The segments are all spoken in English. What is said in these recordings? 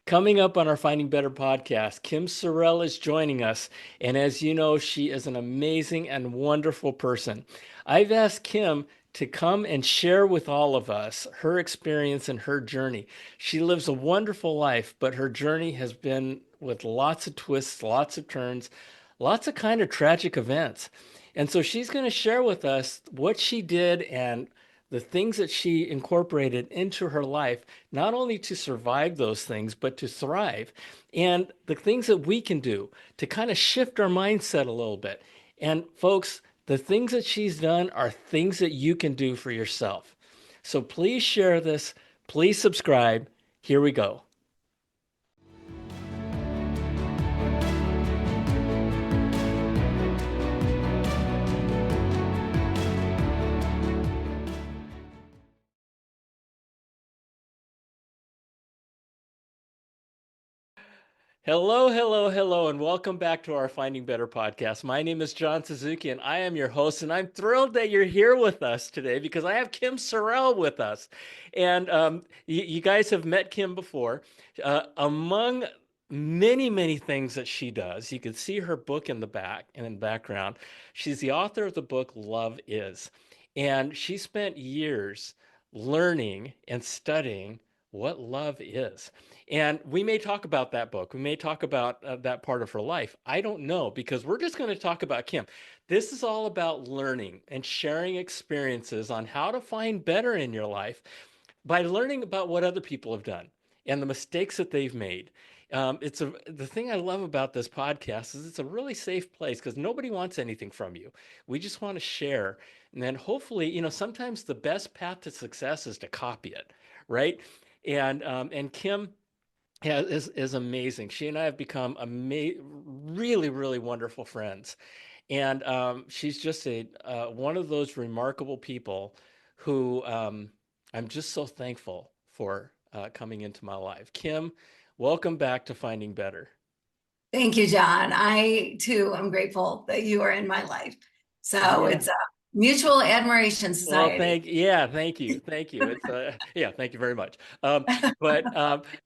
Coming up on our Finding Better podcast, Kim Sorrelle is joining us. And as you know, she is an amazing and wonderful person. I've asked Kim to come and share with all of us her experience and her journey. She lives a wonderful life, but her journey has been with lots of twists, lots of turns, lots of kind of tragic events. And so she's going to share with us what she did and the things that she incorporated into her life, not only to survive those things, but to thrive. And the things that we can do to kind of shift our mindset a little bit. And folks, the things that she's done are things that you can do for yourself. So please share this. Please subscribe. Here we go. Hello, hello, hello, and welcome back to our Finding Better podcast. My name is John Suzuki, and I am your host, and I'm thrilled that you're here with us today because I have Kim Sorrelle with us. And you guys have met Kim before. Among many, many things that she does, you can see her book in the back and in the background. She's the author of the book Love Is, and she spent years learning and studying what love is. And we may talk about that book. We may talk about that part of her life. I don't know because we're just going to talk about Kim. This is all about learning and sharing experiences on how to find better in your life by learning about what other people have done and the mistakes that they've made. The thing I love about this podcast is it's a really safe place because nobody wants anything from you. We just want to share, and then hopefully, sometimes the best path to success is to copy it, right? And Kim is amazing. She and I have become really, really wonderful friends. And she's just one of those remarkable people who I'm just so thankful for coming into my life. Kim, welcome back to Finding Better. Thank you, John. I too am grateful that you are in my life. So Yeah. it's a mutual admiration Well, society. thank you, thank you. It's yeah, thank you very much. But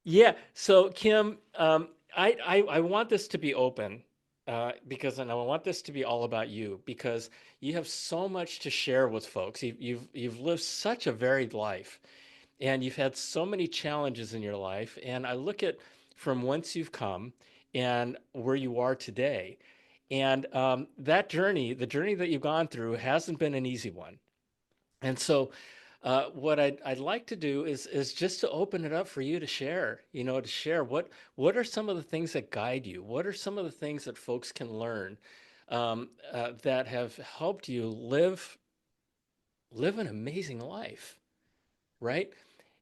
yeah, so Kim, I want this to be open because and I want this to be all about you because you have so much to share with folks. You've lived such a varied life, and you've had so many challenges in your life. And I look at from whence you've come and where you are today, and that journey, the journey that you've gone through, hasn't been an easy one. And so, what I'd like to do is just to open it up for you to share. To share what are some of the things that guide you. What are some of the things that folks can learn that have helped you live an amazing life, right?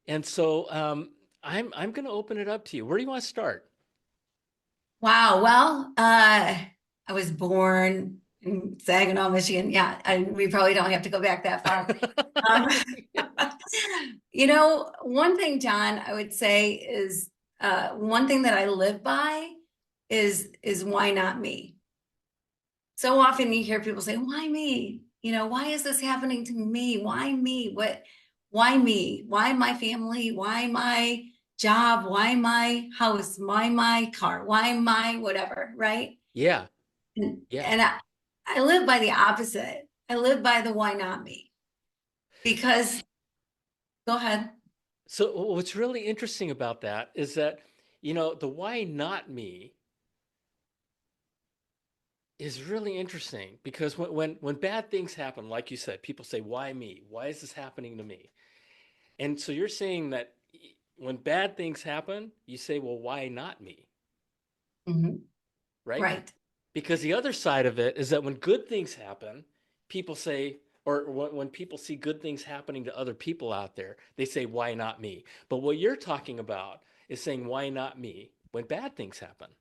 And so, I'm going to open it up to you. Where do you want to start? Wow. Well, I was born in Saginaw, Michigan. Yeah, we probably don't have to go back that far. Um, one thing, John, I would say is one thing that I live by is why not me? So often you hear people say, why me? Why is this happening to me? Why me? Why me? Why my family? Why my job? Why my house? Why my car? Why my whatever, right? Yeah, And, yeah. and I live by the opposite. I live by the why not me? Because, go ahead. So what's really interesting about that is that, the why not me is really interesting because when bad things happen, like you said, people say, "Why me? Why is this happening to me?" And so you're saying that when bad things happen, you say, "Well, why not me?" Mhm. Right? Right. Because the other side of it is that when good things happen, people say, or when people see good things happening to other people out there, they say, "Why not me?" But what you're talking about is saying, "Why not me?" when bad things happen,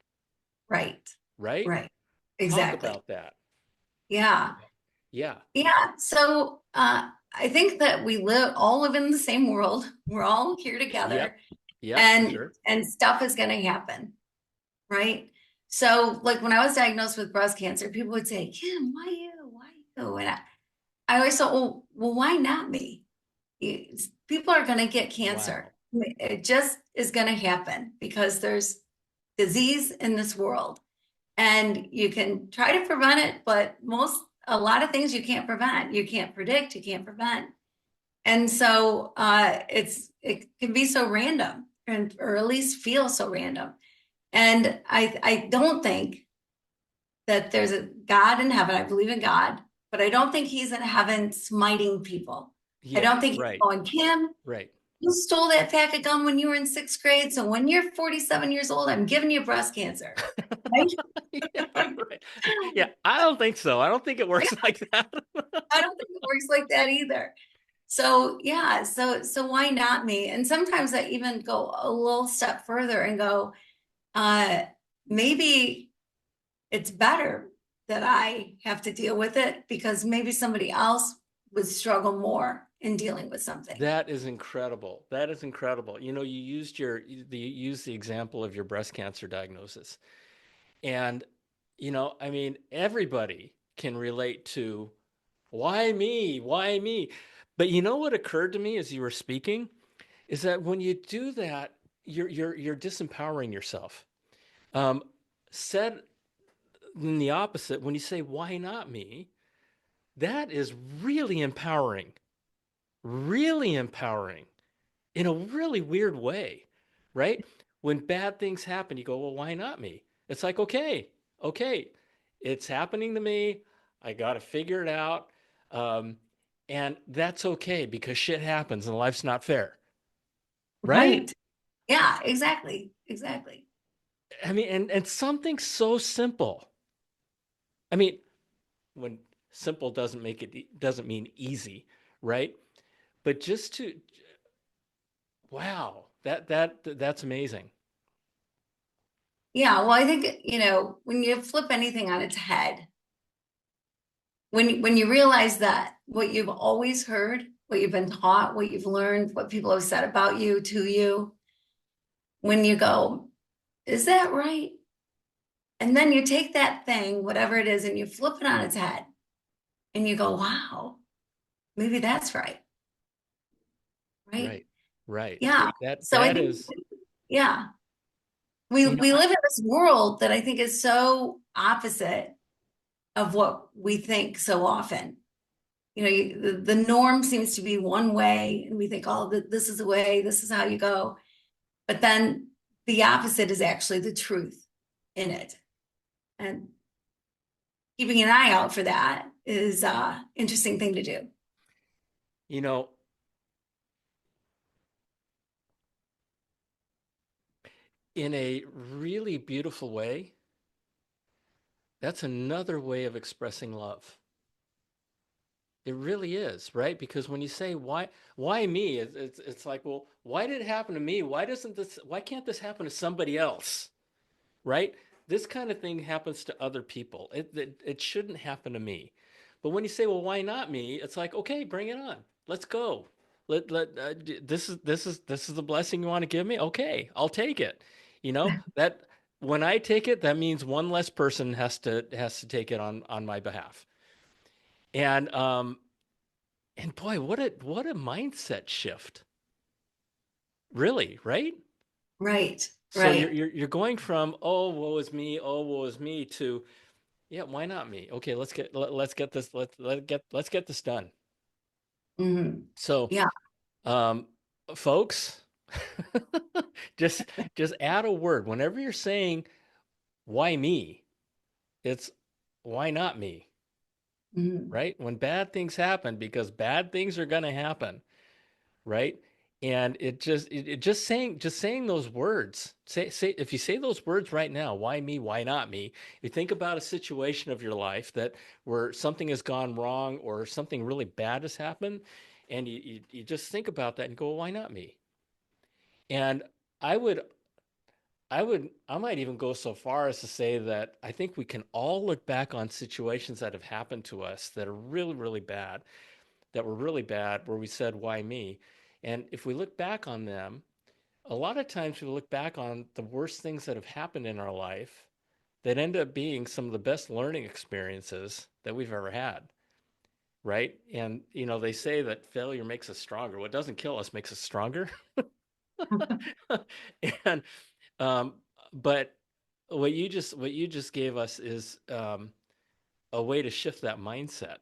Right. right? Right. Talk Exactly. about that. Yeah. Yeah. Yeah. So I think that all live in the same world. We're all here Yep. together Yep, for and sure. and stuff is going to happen, right? So like when I was diagnosed with breast cancer, people would say, Kim, why you? Why you? And I always thought, well, why not me? People are going to get Wow. cancer. It just is going to happen because there's disease in this world and you can try to prevent it, but a lot of things you can't prevent. You can't predict, you can't prevent. And so it can be so random and or at least feel so random. And I don't think that there's a God in heaven. I believe in God, but I don't think he's in heaven smiting people. I Yeah, don't think he's right, going, Kim, right. you stole that pack of gum when you were in sixth grade. So when you're 47 years old, I'm giving you breast cancer. Right? Yeah, right. Yeah, I don't think so. I don't think it works like that. I don't think it works like that either. So yeah, so why not me? And sometimes I even go a little step further and go, uh, maybe it's better that I have to deal with it because maybe somebody else would struggle more in dealing with something. That is incredible. That is incredible. You used the example of your breast cancer diagnosis. And I mean, everybody can relate to why me? Why me? But you know what occurred to me as you were speaking is that when you do that, you're disempowering yourself. Um, said in the opposite, when you say why not me, that is really empowering in a really weird way, right? When bad things happen, you go, well, why not me? It's like, okay, it's happening to me. I got to figure it out. Um, and that's okay because shit happens and life's not fair, right? Right. Yeah, exactly. Exactly. I mean, and something so simple. I mean, when simple doesn't mean easy, right? But just to wow, that's amazing. Yeah, well, I think, when you flip anything on its head, when you realize that what you've always heard, what you've been taught, what you've learned, what people have said about you to you, when you go, is that right? And then you take that thing, whatever it is, and you flip it on its head and you go, wow, maybe that's right. Right. Right. Right. Yeah. That So I that think, is, yeah, we you know, we live in this world that I think is so opposite of what we think so often. The norm seems to be one way, and we think, oh, this is the way, this is how you go. But then the opposite is actually the truth in it. And keeping an eye out for that is interesting thing to do. you know, in a really beautiful way, that's another way of expressing love. It really is, right? Because when you say why me, it's like, well, why did it happen to me? Why can't this happen to somebody else? Right? This kind of thing happens to other people. It shouldn't happen to me. But when you say, well, why not me? It's like, okay, bring it on. Let's go. This is the blessing you want to give me. Okay, I'll take it. That when I take it, that means one less person has to take it on my behalf. And and boy, what a mindset shift. Really, right? Right, So you're right. you're you're going from oh woe is me to yeah, why not me? Okay, let's get this let's get this done. Hmm. So, Yeah, um, folks, just just add a word whenever you're saying why me. It's why not me, hmm. right? When bad things happen, because bad things are going to happen, right? And it just saying those words. Say if you say those words right now, why me, why not me? You think about a situation of your life that where something has gone wrong or something really bad has happened, and you just think about that and go, why not me? And I would I might even go so far as to say that I think we can all look back on situations that have happened to us that are really, really bad, that were really bad, where we said, why me? And if we look back on them, a lot of times we look back on the worst things that have happened in our life that end up being some of the best learning experiences that we've ever had, right? And they say that failure makes us stronger. What doesn't kill us makes us stronger. And um, but what you just gave us is a way to shift that mindset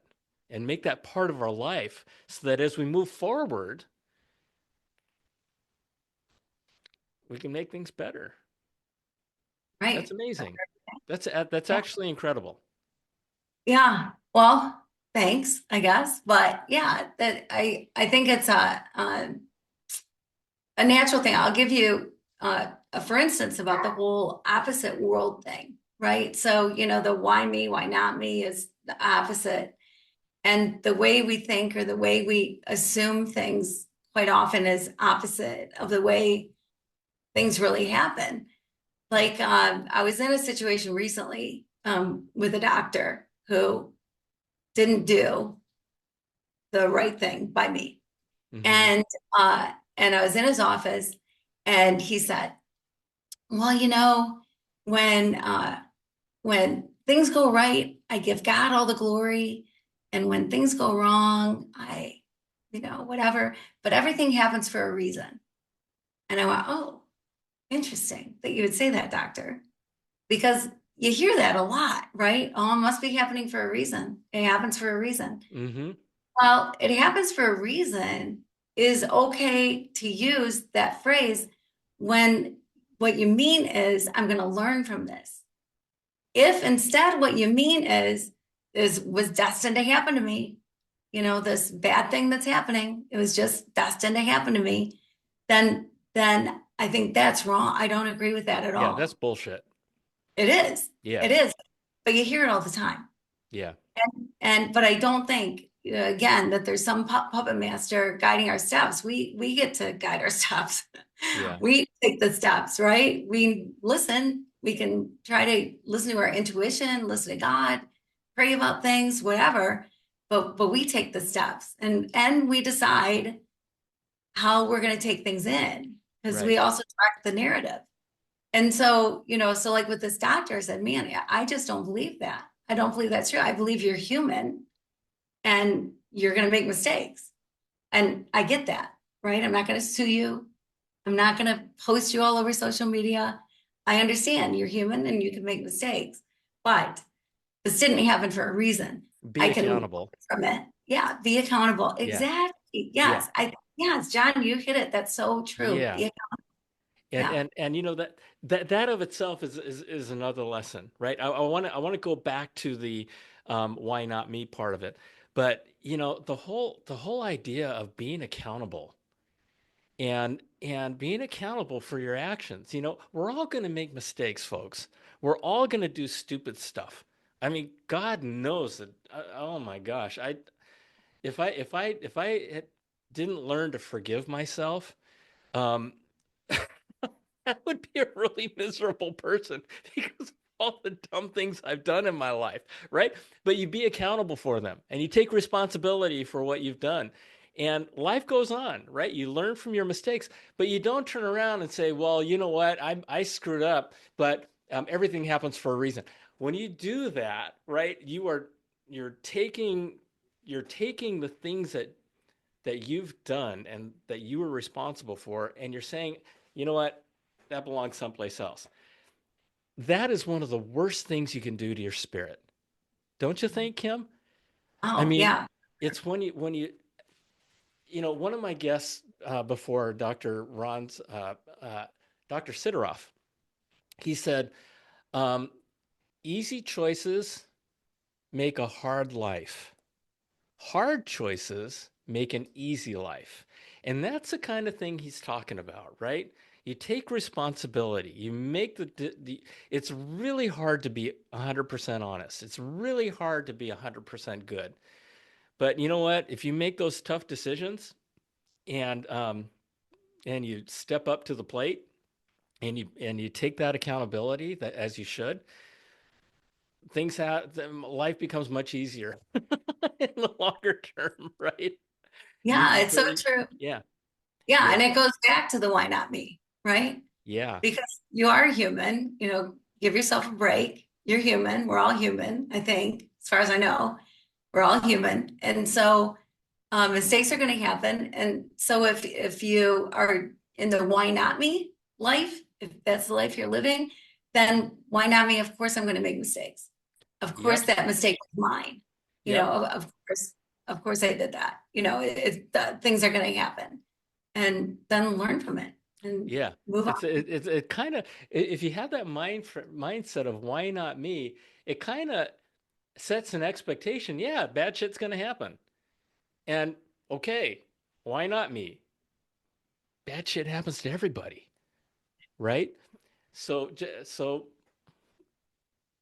and make that part of our life so that as we move forward, we can make things better. That's Right. amazing. That's Yeah. actually incredible. Yeah. Well, thanks, I guess. But yeah, that I think it's a natural thing. I'll give you a for instance about the whole opposite world thing, right? So, the why me, why not me is the opposite. And the way we think or the way we assume things quite often is opposite of the way things really happen. Like I was in a situation recently with a doctor who didn't do the right thing by me. Hmm. And and I was in his office and he said, well, when when things go right, I give God all the glory. And when things go wrong, whatever, but everything happens for a reason. And I went, oh, interesting that you would say that, doctor, because you hear that a lot, right? Oh, it must be happening for a reason. It happens for a reason. Hmm. Well, it happens for a reason is okay to use that phrase when what you mean is, I'm going to learn from this. If instead what you mean is was destined to happen to me, this bad thing that's happening, it was just destined to happen to me, then I think that's wrong. I don't agree with that at Yeah, that's all. bullshit. It is. Yeah. It is. But you hear it all the time. Yeah. But I don't think again that there's some puppet master guiding our steps. We get to guide our steps. Yeah. We take the steps, right? We listen. We can try to listen to our intuition, listen to God, pray about things, whatever. But we take the steps and we decide how we're going to take things in because Right. we also track the narrative. And so, so like with this doctor, I said, man, I just don't believe that. I don't believe that's true. I believe you're human and you're going to make mistakes. And I get that, right? I'm not going to sue you. I'm not going to post you all over social media. I understand you're human and you can make mistakes, but this didn't happen for a reason. Be I can learn accountable. from it. Yeah, be accountable. Yeah. Exactly. Yeah. Yes, John, you hit it. That's so true. Yeah. Be, And yeah. that of itself is another lesson, right? I want to go back to the why not me part of it. But the whole idea of being accountable and being accountable for your actions. We're all going to make mistakes, folks. We're all going to do stupid stuff. I mean, God knows that. Oh my gosh, if I didn't learn to forgive myself, um, I would be a really miserable person because of all the dumb things I've done in my life, right? But you be accountable for them and you take responsibility for what you've done. And life goes on, right? You learn from your mistakes, but you don't turn around and say, well, you know what? I screwed up, but everything happens for a reason. When you do that, right, you're taking the things that you've done and that you were responsible for, and you're saying, you know what, that belongs someplace else. That is one of the worst things you can do to your spirit. Don't you think, Kim? I Oh, mean, yeah. it's one of my guests before Dr. Ron's, Dr. Sidoroff, he said, um, easy choices make a hard life. Hard choices make an easy life. And that's the kind of thing he's talking about, right? You take responsibility. You make it's really hard to be 100% honest. It's really hard to be 100% good. But you know what? If you make those tough decisions and and you step up to the plate and you take that accountability that as you should, life becomes much easier in the longer term, right? You Yeah, it's so really, true. yeah, Yeah, yeah, and it goes back to the why not me, right? yeah, Because you are human, give yourself a break. You're human. We're all human, I think, as far as I know. We're all human. And so mistakes are going to happen. And so if you are in the why not me life, if that's the life you're living, then why not me? Of course, I'm going to make mistakes. Of course, Yep. that mistake was mine. Yep. Of course, I did that. Things are going to happen, and then learn from it and Yeah. move on. It kind of, if you have that mindset of why not me, it kind of sets an expectation. Yeah, bad shit's going to happen. And okay, why not me? Bad shit happens to everybody, right? So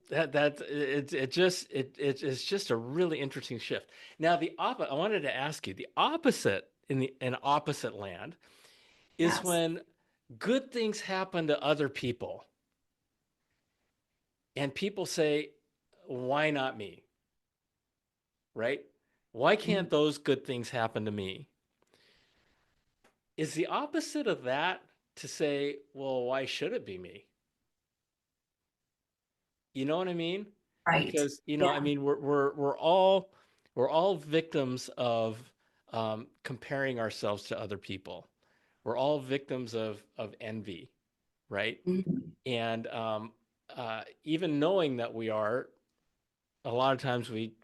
that it's just a really interesting shift. Now I wanted to ask you the opposite in opposite land is Yes. when good things happen to other people and people say, why not me? Right? Why can't those good things happen to me? Is the opposite of that to say, well, why should it be me? You know what I mean? Right. Because I Yeah. mean, we're all victims of comparing ourselves to other people. We're all victims of envy, right? Mhm. And even knowing that we are, a lot of times we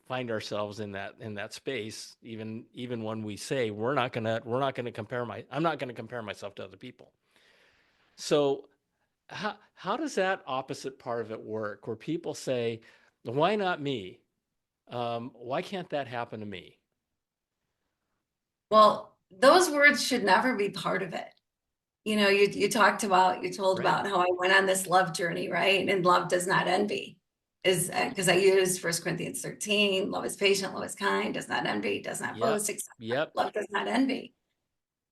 find ourselves in that space. Even when we say we're not gonna compare I'm not gonna compare myself to other people. So how does that opposite part of it work where people say, why not me? Why can't that happen to me? Well, those words should never be part of it. You told Right? about how I went on this love journey, right? And love does not envy. Is because I used 1 Corinthians 13, love is patient, love is kind, does not envy, does not Yep. boast, etc. Yep. Love does not envy.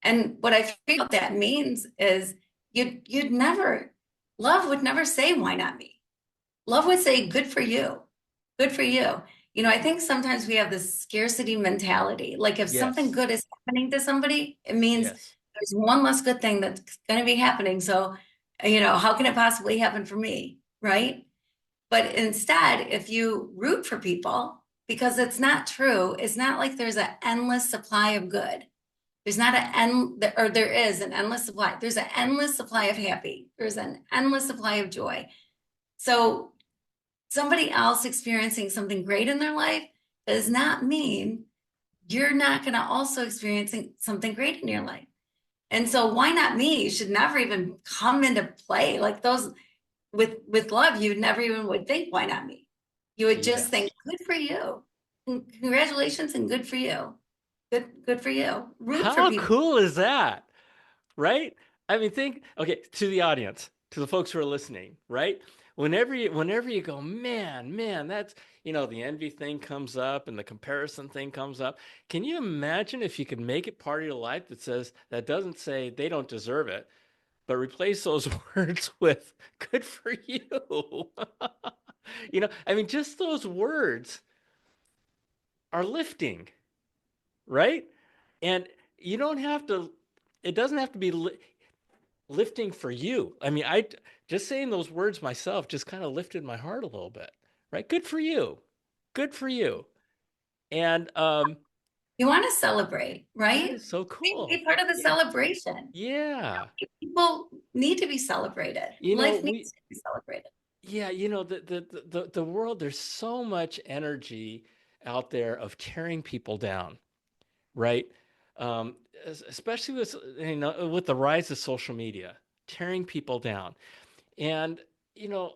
And what I feel what that means is you'd never, love would never say, why not me? Love would say, good for you. Good for you. I think sometimes we have this scarcity mentality. Like if something Yes. good is happening to somebody, it means Yes. there's one less good thing that's going to be happening. So, how can it possibly happen for me? Right. But instead, if you root for people, because it's not true, it's not like there's an endless supply of good. There's not an end, or there is an endless supply. There's an endless supply of happy. There's an endless supply of joy. So somebody else experiencing something great in their life does not mean you're not going to also experiencing something great in your life. And so why not me should never even come into play. Like those with love, you never even would think, why not me? You would just think, Yes. good for you. Congratulations and good for you. Good for you. Root for How people. cool is that? Right? I mean, think, okay, to the audience, to the folks who are listening, right? Whenever you go, man, that's, the envy thing comes up and the comparison thing comes up. Can you imagine if you could make it part of your life that doesn't say they don't deserve it, but replace those words with good for you? I mean, just those words are lifting, right? And you don't have to, it doesn't have to be lifting for you. I mean, I just saying those words myself just kind of lifted my heart a little bit, right? Good for you. Good for you. And You want to celebrate, that right? is so Be cool. part of the Yeah. celebration. Yeah. People need to be celebrated. Life needs We to be celebrated. yeah, the world, there's so much energy out there of tearing people down, right? Um, Especially with the rise of social media, tearing people down. And, you know,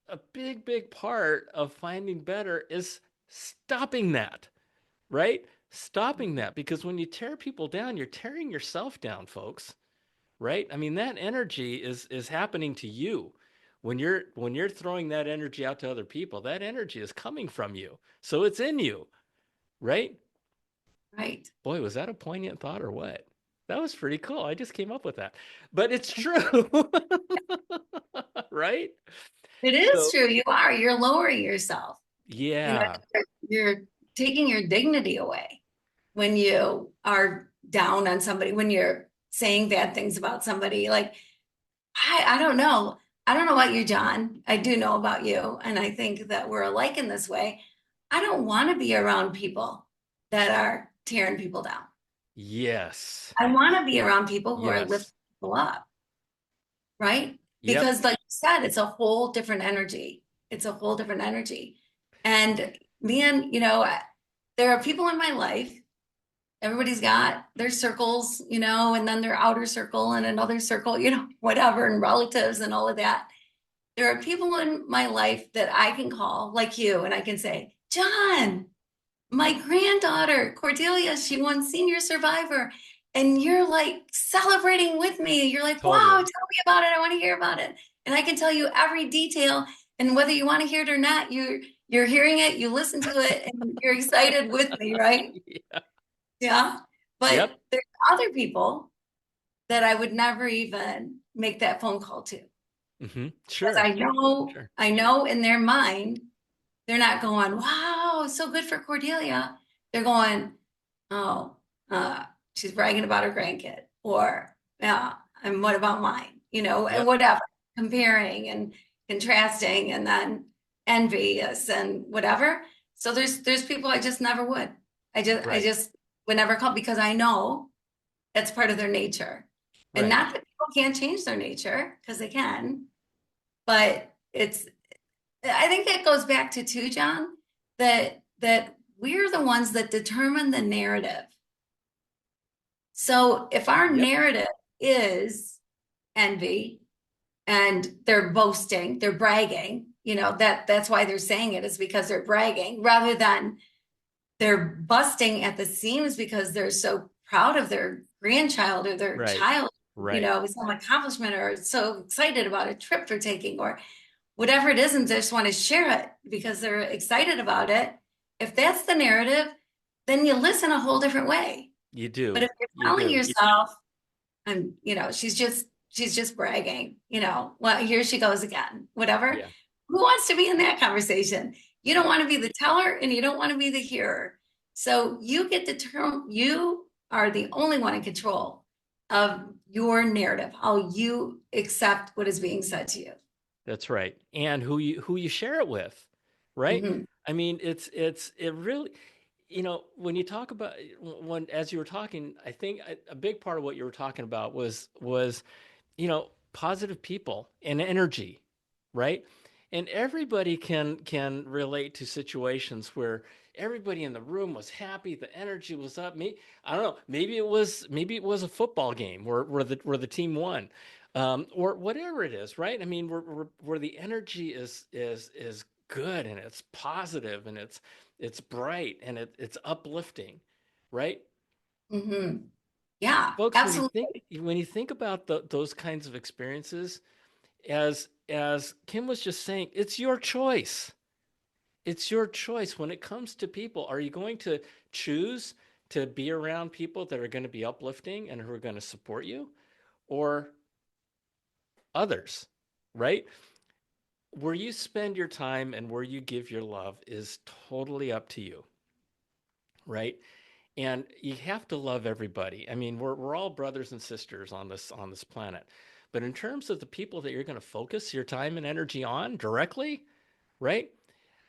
a big part of finding better is stopping that, right? Stopping that because when you tear people down, you're tearing yourself down, folks, right? I mean, that energy is happening to you. When you're throwing that energy out to other people, that energy is coming from you. So it's in you, right? Right. Boy, was that a poignant thought or what? That was pretty cool. I just came up with that. But it's true. Right? It is So, true. You're lowering yourself. You know, yeah. you're taking your dignity away when you are down on somebody, when you're saying bad things about somebody. Like, I don't know. I don't know about you, John. I do know about you. And I think that we're alike in this way. I don't want to be around people that are tearing people down. Yes. I want to be around people who are lifting Yes. people up, right? Yep. Because like you said, it's a whole different energy. It's a whole different energy. And man, there are people in my life, everybody's got their circles, and then their outer circle and another circle, whatever, and relatives and all of that. There are people in my life that I can call, like you, and I can say, John, my granddaughter, Cordelia, she won Senior Survivor. And you're like celebrating with me. You're like, wow, tell Totally. me about it. I want to hear about it. And I can tell you every detail. And whether you want to hear it or not, you're hearing it, you listen to it, and you're excited with me, right? Yeah. Yeah. But Yep. there's other people that I would never even make that phone call to. Because Sure. Sure. I know in their mind, they're not going, wow, so good for Cordelia. They're going, oh, she's bragging about her grandkid, or yeah, and what about mine? And Yep. whatever, comparing and contrasting, and then envious and whatever. So there's people I just never would. I Right. just would never call because I know that's part of their nature. And Right. not that people can't change their nature, because they can, but I think that goes back to too, John, that we're the ones that determine the narrative. So if our Yep. narrative is envy and they're boasting, they're bragging, that's why they're saying it, is because they're bragging rather than they're busting at the seams because they're so proud of their grandchild or their Right. child, Right. some accomplishment, or so excited about a trip they're taking, or whatever it is, and they just want to share it because they're excited about it. If that's the narrative, then you listen a whole different way. You But do. if you're You telling do. yourself, and she's just bragging, well, here she goes again, whatever. Yeah. Who wants to be in that conversation? You don't want to be the teller and you don't want to be the hearer. So you are the only one in control of your narrative, how you accept what is being said to you. That's right. And who you share it with, right? Mhm. I mean, it really, when you talk about when as you were talking, I think a big part of what you were talking about was positive people and energy, right? And everybody can relate to situations where everybody in the room was happy, the energy was up. Me, I don't know, maybe it was a football game where the team won, or whatever it is, right? I mean, where the energy is good and it's positive and it's bright and it's uplifting, right? Mhm. Yeah, Folks, when you think absolutely. when you think about those kinds of experiences, as Kim was just saying, it's your choice. It's your choice when it comes to people. Are you going to choose to be around people that are going to be uplifting and who are going to support you, or others, right? Where you spend your time and where you give your love is totally up to you, right? And you have to love everybody. I mean, we're all brothers and sisters on this planet. But in terms of the people that you're going to focus your time and energy on directly, right?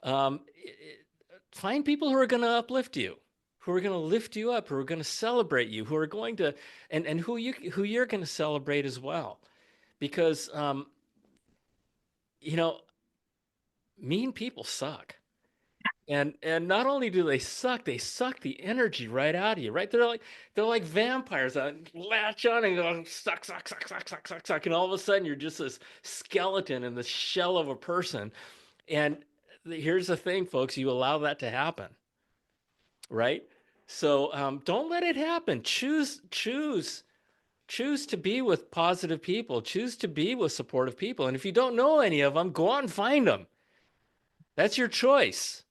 Find people who are going to uplift you, who are going to lift you up, who are going to celebrate you, who are going to, and who you're going to celebrate as well, because you know, mean people suck. And not only do they suck the energy right out of you, right? They're like vampires that latch on and go suck, suck, suck, suck, suck, suck, suck, and all of a sudden you're just this skeleton in the shell of a person. And here's the thing, folks: you allow that to happen, right? So don't let it happen. Choose to be with positive people. Choose to be with supportive people. And if you don't know any of them, go out and find them. That's your choice.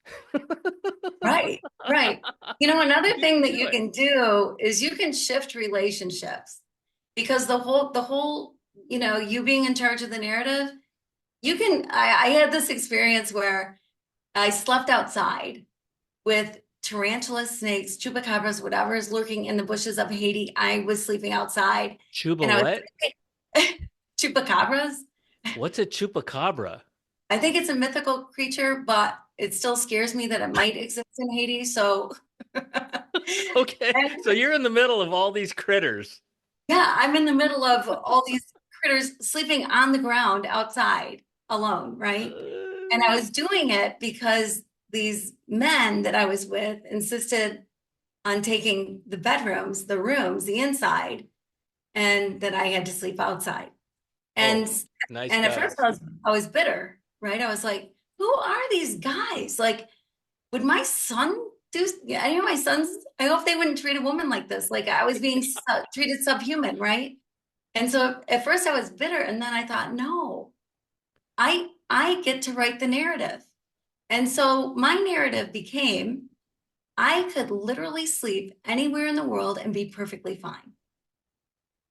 Right, right. Another Just thing that do you it. can do is you can shift relationships, because the whole, you being in charge of the narrative, I had this experience where I slept outside with tarantulas, snakes, chupacabras, whatever is lurking in the bushes of Haiti. I was sleeping outside Chuba and I what? was chupacabras. What's a chupacabra? I think it's a mythical creature, but it still scares me that it might exist in Haiti. So, Okay, and so you're in the middle of all these critters. Yeah, I'm in the middle of all these critters sleeping on the ground outside alone, right? And I was doing it because these men that I was with insisted on taking the bedrooms, the rooms, the inside, and that I had to sleep outside. Oh, And nice and at first guys. I was bitter, right? I was like, who are these guys? Like, would my son do? Yeah, I know my sons. I hope they wouldn't treat a woman like this. Like I was being treated subhuman, right? And so at first I was bitter, and then I thought, no, I get to write the narrative. And so my narrative became I could literally sleep anywhere in the world and be perfectly fine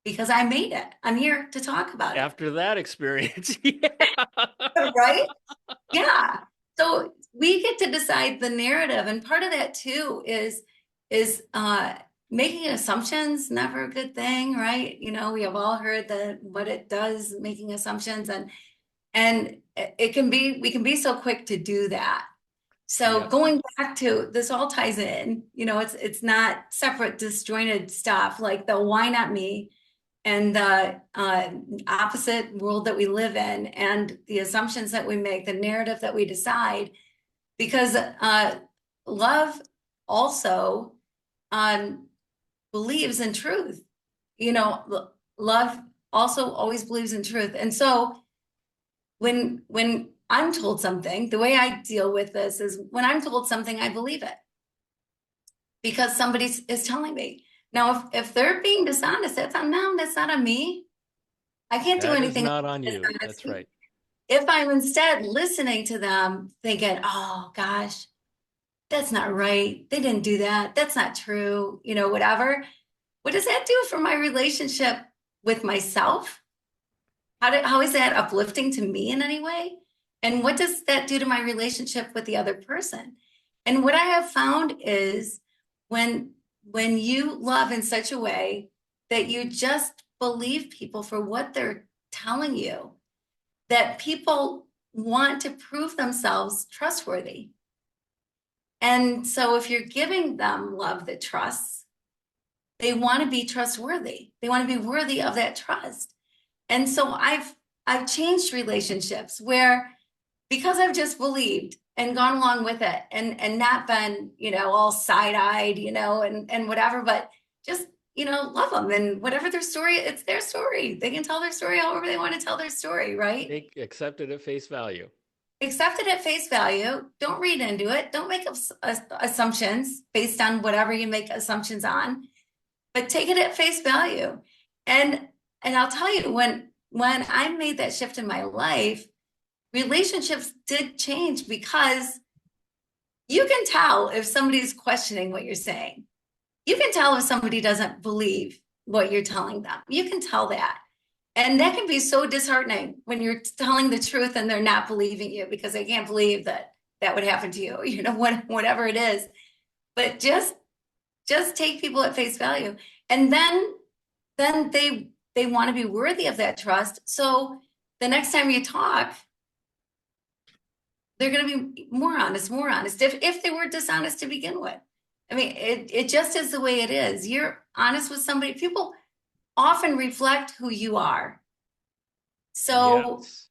because I made it. I'm here to talk about it. After that experience, yeah. Right? Yeah. So we get to decide the narrative. And part of that too is making assumptions, never a good thing, right? You know, we have all heard that what it does, making assumptions, and it can be, we can be so quick to do that. So Yep. going back to this all ties in, you know, it's not separate, disjointed stuff like the why not me and the opposite world that we live in and the assumptions that we make, the narrative that we decide, because love also um, believes in truth. You know, love also always believes in truth. And so when I'm told something, the way I deal with this is when I'm told something, I believe it because somebody is telling me. Now, if they're being dishonest, that's on them. That's not on me. I can't do That is anything not on about you. That's dishonesty. right. If I'm instead listening to them, thinking, "Oh gosh, that's not right. They didn't do that. That's not true." You know, whatever. What does that do for my relationship with myself? How is that uplifting to me in any way? And what does that do to my relationship with the other person? And what I have found is when when you love in such a way that you just believe people for what they're telling you, that people want to prove themselves trustworthy. And so if you're giving them love that trusts, they want to be trustworthy. They want to be worthy of that trust. And so I've changed relationships where because I've just believed and gone along with it and not been, you know, all side-eyed, you know, and whatever, but just, you know, love them and whatever their story, it's their story. They can tell their story however they want to tell their story, right? Take accept it at face value. Accept it at face value. Don't read into it. Don't make assumptions based on whatever you make assumptions on, but take it at face value. And and I'll tell you when I made that shift in my life, relationships did change because you can tell if somebody's questioning what you're saying. You can tell if somebody doesn't believe what you're telling them. You can tell that. And that can be so disheartening when you're telling the truth and they're not believing you because they can't believe that that would happen to you, you know, whatever it is. But just take people at face value. And then they want to be worthy of that trust. So the next time you talk, they're going to be more honest, more honest. If they were dishonest to begin with. I mean, it just is the way it is. You're honest with somebody. People often reflect who you are. So, Yes.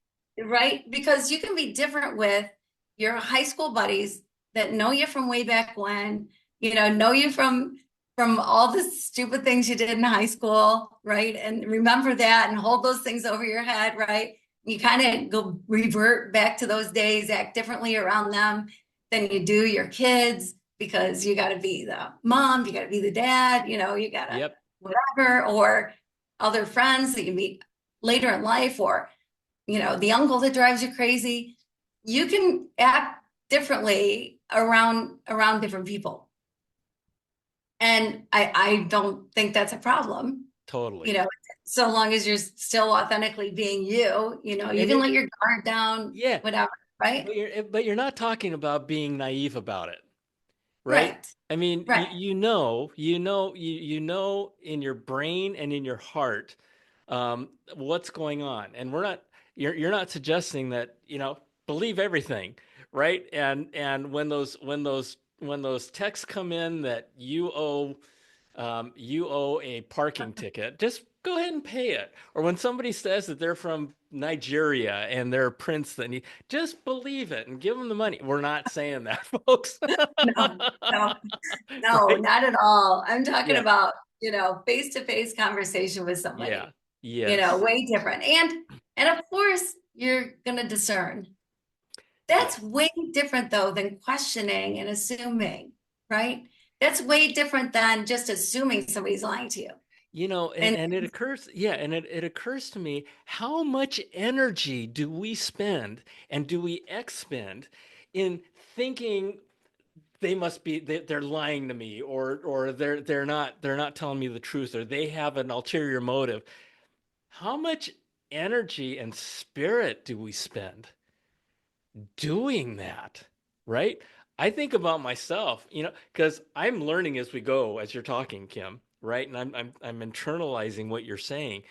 right? Because you can be different with your high school buddies that know you from way back when, you know you from all the stupid things you did in high school, right? And remember that and hold those things over your head, right? You kind of go revert back to those days, act differently around them than you do your kids because you got to be the mom, you got to be the dad, you know, you got to Yep. whatever, or other friends that you meet later in life, or you know, the uncle that drives you crazy. You can act differently around different people. And I don't think that's a problem, you Totally. know, so long as you're still authentically being you, you know, you And can it, let your guard down, yeah, whatever, right? but you're not talking about being naive about it, right? Right, I mean, right. you know in your brain and in your heart what's going on, and you're not suggesting that believe everything, right? And when those texts come in that you owe a parking ticket, just go ahead and pay it. Or when somebody says that they're from Nigeria and they're a prince, then you just believe it and give them the money. We're not saying that, folks. No, no, no, Right? not at all. I'm talking Yeah. about, face-to-face conversation with Yeah. somebody, Yes. way different. And of course, you're gonna discern. That's Yes. way different though than questioning and assuming, right? That's way different than just assuming somebody's lying to you. And And it occurs, yeah, and it occurs to me, how much energy do we spend and do we expend in thinking they're lying to me, or they're not telling me the truth, or they have an ulterior motive. How much energy and spirit do we spend doing that, right? I think about myself, because I'm learning as we go, as you're talking, Kim, right? And I'm internalizing what you're saying.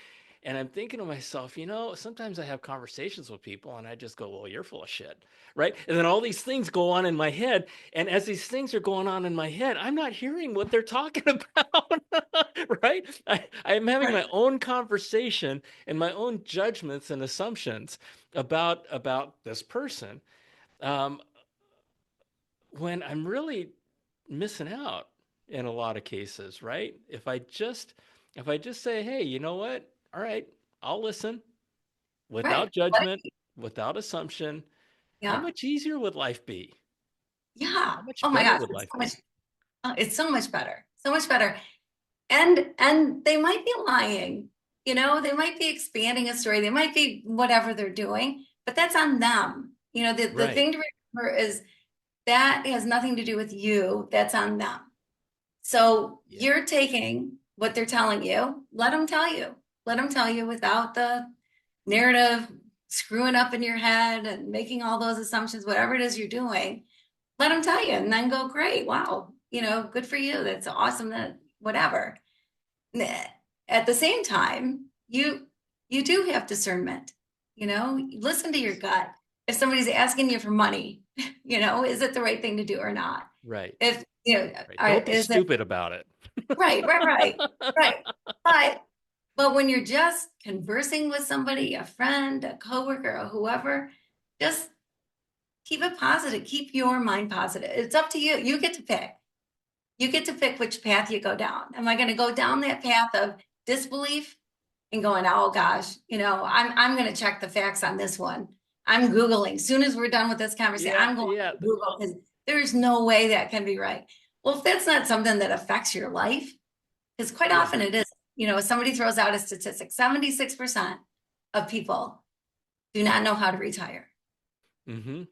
And I'm thinking to myself, sometimes I have conversations with people and I just go, well, you're full of shit, right? And then all these things go on in my head. And as these things are going on in my head, I'm not hearing what they're talking about, right? I'm having right, my own conversation and my own judgments and assumptions about this person, um, when I'm really missing out in a lot of cases, right? If I just say, hey, you know what? All right, I'll listen right. without judgment, without assumption. How Yeah, much easier would life be? yeah. How much Oh my better gosh, would life be? it's so much better. So much better. And they might be lying, they might be expanding a story, they might be whatever they're doing, but that's on them. The Right. thing to remember is that has nothing to do with you, that's on them. So Yeah. you're taking what they're telling you, let them tell you without the narrative screwing up in your head and making all those assumptions, whatever it is you're doing, let them tell you and then go, great, wow, good for you, that's awesome, that whatever. At the same time, you do have discernment. Listen to your gut. If somebody's asking you for money, is it the right thing to do or not? Right. If Right. Don't be is it stupid about it. right, right, right, right. But when you're just conversing with somebody, a friend, a coworker, or whoever, just keep it positive. Keep your mind positive. It's up to you. You get to pick. You get to pick which path you go down. Am I going to go down Right. that path of disbelief and going, oh gosh, I'm going to check the facts on this one. I'm Googling. As soon as we're done with this conversation, Yeah. I'm going Yeah. to Google because there's no way that can be right. Well, if that's not something that affects your life, because quite Yeah. often it is, if somebody throws out a statistic, 76% of people do not know how to retire, Mm-hmm.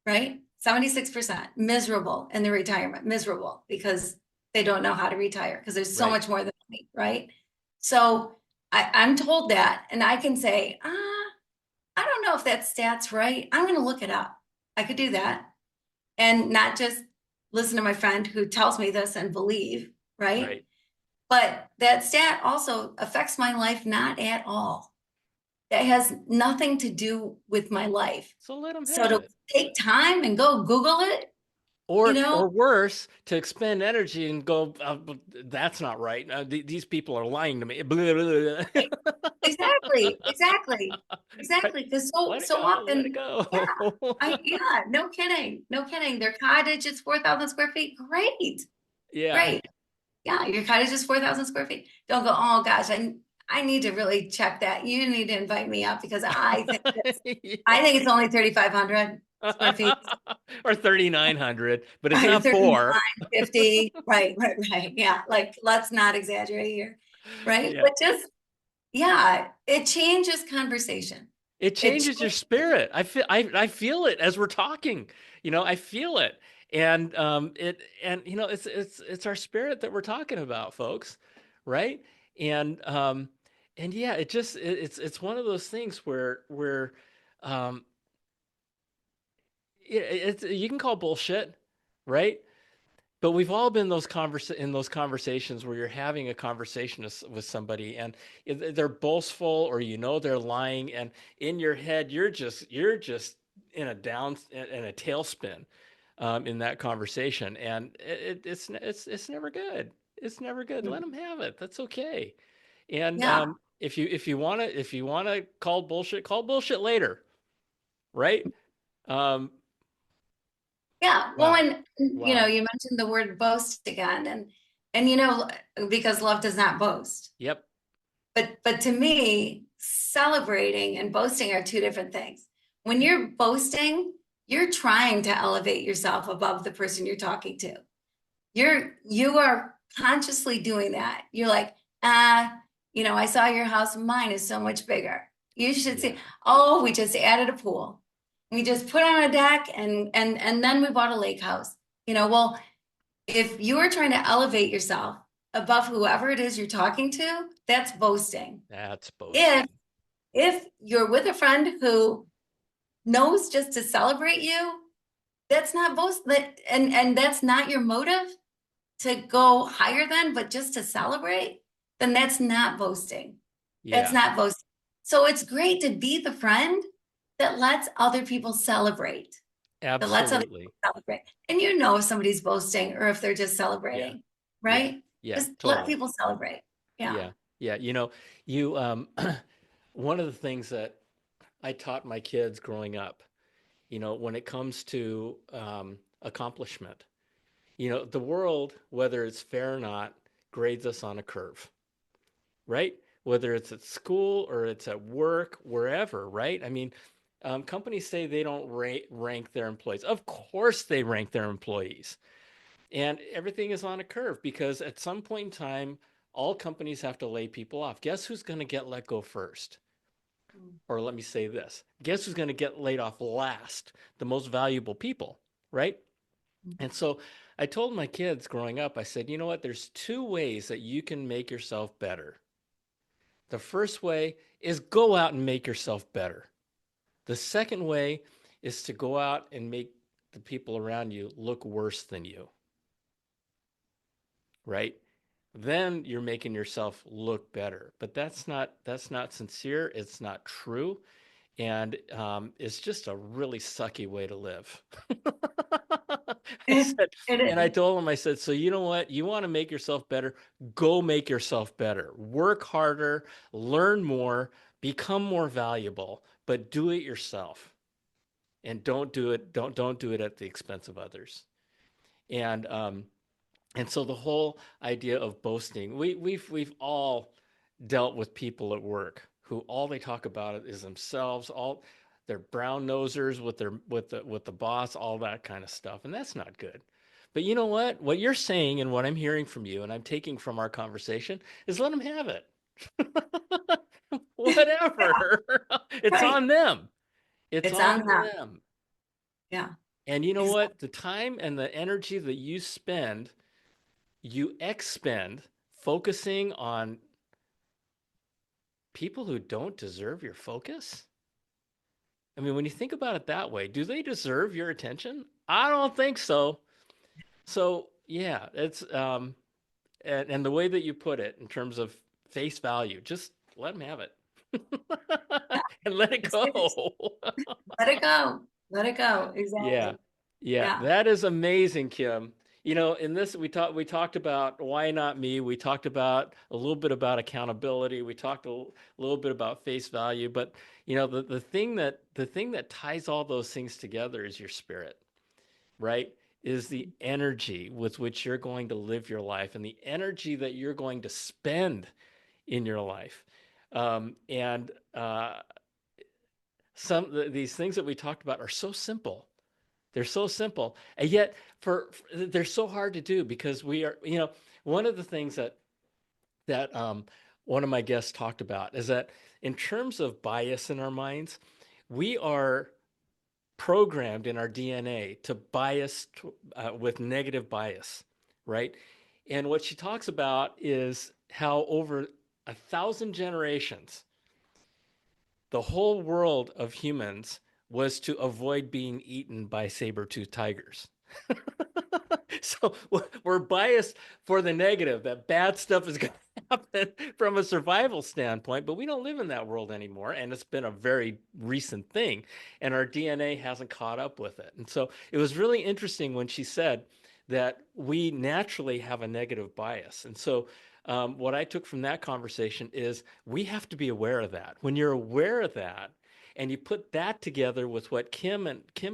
right? 76% miserable in their retirement, miserable because they don't know how to retire because there's so Right. much more than money, right? So I'm told that, and I can say, I don't know if that stat's right. I'm going to look it up. I could do that and not just listen to my friend who tells me this and believe, right? Right. But that stat also affects my life not at all. That has nothing to do with my life. So let them So have to it. take time and go Google it, you know, Or worse, to expend energy and go, that's not right. These people are lying to me. Blah, blah, right. Exactly, exactly, blah. exactly. Because so Let it so go. Let it often, yeah, go. no kidding, no kidding. Their cottage is 4,000 square feet. Great, Yeah. great. Yeah, your cottage is 4,000 square feet. Don't go, oh gosh, I need to really check that. You need to invite me up because I think it's only 3,500 square feet. Or 3,900, but it's Right, not 4. 39, 50. Right, right, right. Yeah, like let's not exaggerate here. Right. Yeah. But just, yeah, it changes conversation. It It changes your changes, spirit. I feel it as we're talking. I feel it. It's our spirit that we're talking about, folks, right? And and yeah, it's one of those things where um it's you can call bullshit, right? But we've all been in those conversations where you're having a conversation with somebody and they're boastful, or they're lying, and in your head you're just in a tailspin, in that conversation, and it's never good. It's never good. Let them have it. That's okay. And Yeah. if you want to call bullshit later, right? Um, Yeah. Well, wow, and wow, you mentioned the word boast again, and because love does not boast. yep, But to me, celebrating and boasting are two different things. When you're boasting, you're trying to elevate yourself above the person you're talking to. You are consciously doing that. You're like, I saw your house, mine is so much bigger. You should see, yeah, oh, we just added a pool. We just put on a deck and then we bought a lake house. Well, if you are trying to elevate yourself above whoever it is you're talking to, that's boasting. that's If boasting. if you're with a friend who knows just to celebrate you, that's not boast and that's not your motive to go higher than, but just to celebrate, then that's not boasting. That's Yeah, not boasting. So it's great to be the friend that lets other people celebrate, that lets other people absolutely. celebrate. And if somebody's boasting or if they're just Yeah, celebrating, yeah, right? yeah, Just let totally. people celebrate. Yeah. Yeah, yeah. You one of the things that I taught my kids growing up, when it comes to accomplishment, the world, whether it's fair or not, grades us on a curve, right? Whether it's at school or it's at work, wherever, right? I mean, companies say they don't rank their employees. Of course, they rank their employees. And everything is on a curve because at some point in time, all companies have to lay people off. Guess who's going to get let go first? Or let me say this, guess who's going to get laid off last? The most valuable people, right? And so I told my kids growing up, I said, you know what? There's two ways that you can make yourself better. The first way is go out and make yourself better. The second way is to go out and make the people around you look worse than you, right? Then you're making yourself look better. But that's not sincere. It's not true, and it's just a really sucky way to live. I It, said, it and I is. told him, I said, so you know what? You want to make yourself better? Go make yourself better. Work harder, learn more, become more valuable, but do it yourself. And don't do it at the expense of others. And and so the whole idea of boasting, we've all dealt with people at work who all they talk about is themselves, all they're brown nosers with their with the boss, all that kind of stuff, and that's not good. But you know what? What you're saying and what I'm hearing from you and I'm taking from our conversation is let them have it. Yeah, Whatever. It's right. on them. It's It's on on them. them. Yeah. And you know Exactly. what? The time and the energy that you spend, you expend focusing on people who don't deserve your focus. I mean, when you think about it that way, do they deserve your attention? I don't think so. So, yeah, it's and the way that you put it in terms of face value, just let them have it. And let it go. Let it go. Let it go. Yeah. Exactly. Yeah, Yeah. that is amazing, Kim. In this we talked about why not me. We talked about a little bit about accountability. We talked a little bit about face value, but the thing that ties all those things together is your spirit, right? Is the energy with which you're going to live your life and the energy that you're going to spend in your life. And these things that we talked about are so simple. They're so simple, and yet they're so hard to do because we are, one of the things that one of my guests talked about is that in terms of bias in our minds, we are programmed in our DNA to bias with negative bias, right? And what she talks about is how over 1,000 generations, the whole world of humans was to avoid being eaten by saber-toothed tigers. So we're biased for the negative, that bad stuff is going to happen from a survival standpoint, but we don't live in that world anymore. And it's been a very recent thing, and our DNA hasn't caught up with it. And so it was really interesting when she said that we naturally have a negative bias. And so what I took from that conversation is we have to be aware of that. When you're aware of that, and you put that together with what Kim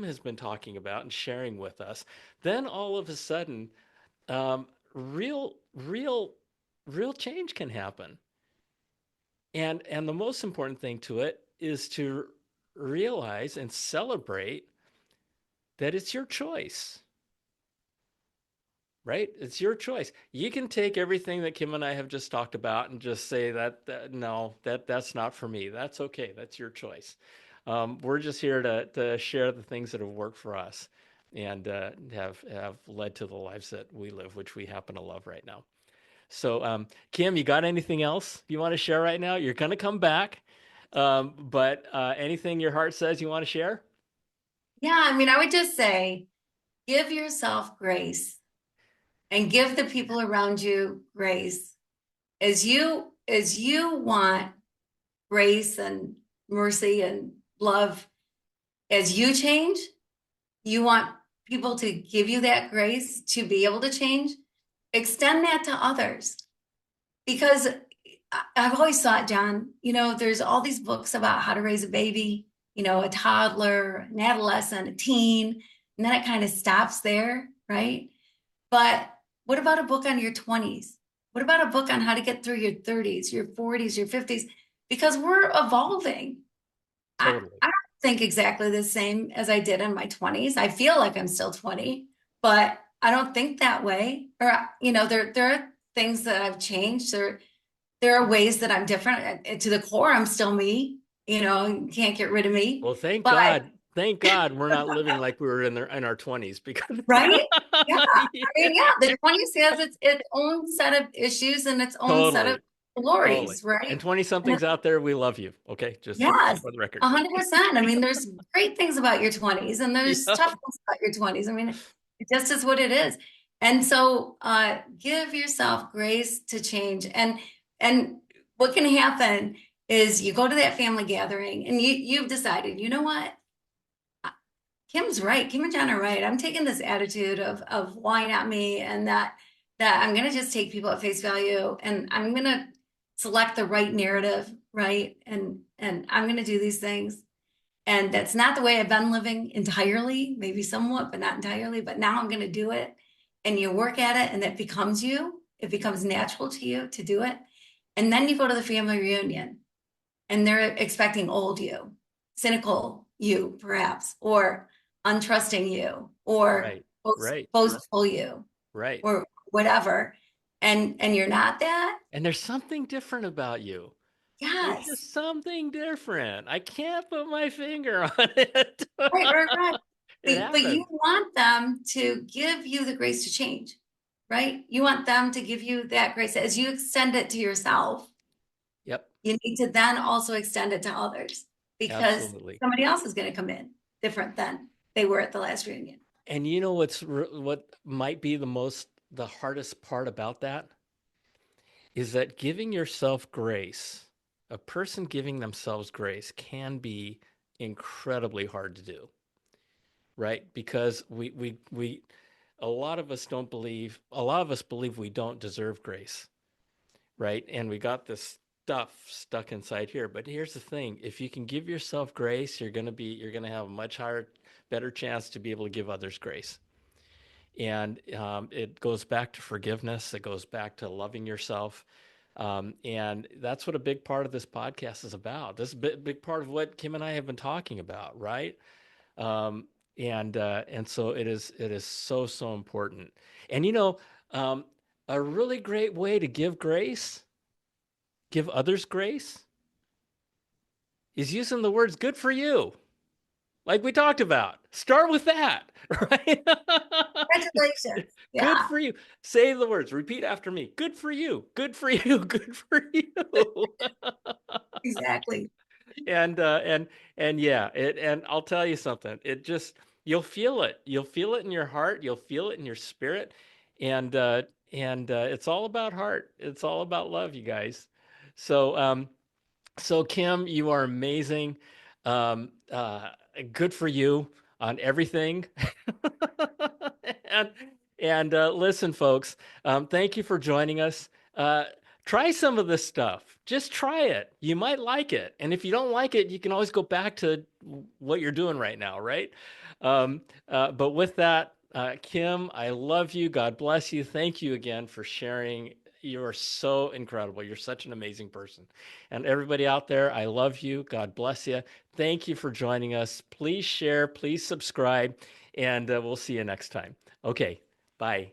has been talking about and sharing with us, then all of a sudden, um, real, real, real change can happen. And the most important thing to it is to realize and celebrate that it's your choice, right? It's your choice. You can take everything that Kim and I have just talked about and just say that no, that's not for me. That's okay. That's your choice. We're just here to share the things that have worked for us and have led to the lives that we live, which we happen to love right now. So, Kim, you got anything else you want to share right now? You're going to come back, but anything your heart says you want to share? Yeah, I mean, I would just say give yourself grace and give the people around you grace as you want grace and mercy and love. As you change, you want people to give you that grace to be able to change. Extend that to others. Because I've always thought, John, there's all these books about how to raise a baby, a toddler, an adolescent, a teen, and then it kind of stops there, right? But what about a book on your 20s? What about a book on how to get through your 30s, your 40s, your 50s? Because we're evolving. Totally. I don't think exactly the same as I did in my 20s. I feel like I'm still 20, but I don't think that way. Or, there are things that I've changed. There are ways that I'm different. To the core, I'm still me. You can't get rid of me. Well, thank But God. Thank God we're not living like we were in our 20s because right? Yeah. yeah, I mean, yeah, the 20s has its own set of issues and its own set of totally, totally. glories, And right? 20 And somethings out there, we love you. Okay, just yes, for the record. 100%. I mean, there's great things about your 20s and there's Yeah. tough things about your 20s. I mean, it just is what it is. And so give yourself grace to change. And what can happen is you go to that family gathering and you've decided, you know what? Kim's right. Kim and John are right. I'm taking this attitude of why not me, and that I'm gonna just take people at face value, and I'm gonna select the right narrative, right? And I'm gonna do these things. And that's not the way I've been living entirely, maybe somewhat, but not entirely. But now I'm gonna do it. And you work at it, and it becomes you. It becomes natural to you to do it. And then you go to the family reunion and they're expecting old you, cynical you, perhaps, or untrusting you, or Right. Right. boastful you, Right. or whatever. And you're not that. And there's something different about you. There's Yes. just something different. I can't put my finger on it. Right, right, right. It But you happens. want them to give you the grace to change, right? You want them to give you that grace as you extend it to yourself. Yep. You need to then also extend it to others because Absolutely. somebody else is going to come in different than they were at the last reunion. And you know what might be the hardest part about that is that giving yourself grace, a person giving themselves grace can be incredibly hard to do, right? Because we a lot of us believe we don't deserve grace, right? And we got this stuff stuck inside here. But here's the thing, if you can give yourself grace, you're going to have a much higher better chance to be able to give others grace. And it goes back to forgiveness. It goes back to loving yourself. And that's what a big part of this podcast is about. This is a big part of what Kim and I have been talking about, right? Um, and so it is so important. And um, a really great way to give others grace, is using the words "good for you," like we talked about. Start with that, right? Congratulations. Good Yeah, for you. Say the words. Repeat after me. Good for you. Good for you. Good for you. exactly. And yeah, and I'll tell you something. It just you'll feel it. You'll feel it in your heart. You'll feel it in your spirit, and it's all about heart. It's all about love, you guys. So so Kim, you are amazing. Um, uh, Good for you on everything. and and listen, folks, thank you for joining us. Try some of this stuff. Just try it. You might like it. And if you don't like it, you can always go back to what you're doing right now, right? But with that, Kim, I love you. God bless you. Thank you again for sharing. You are so incredible. You're such an amazing person. And everybody out there, I love you. God bless you. Thank you for joining us. Please share, please subscribe, and we'll see you next time. Okay, bye.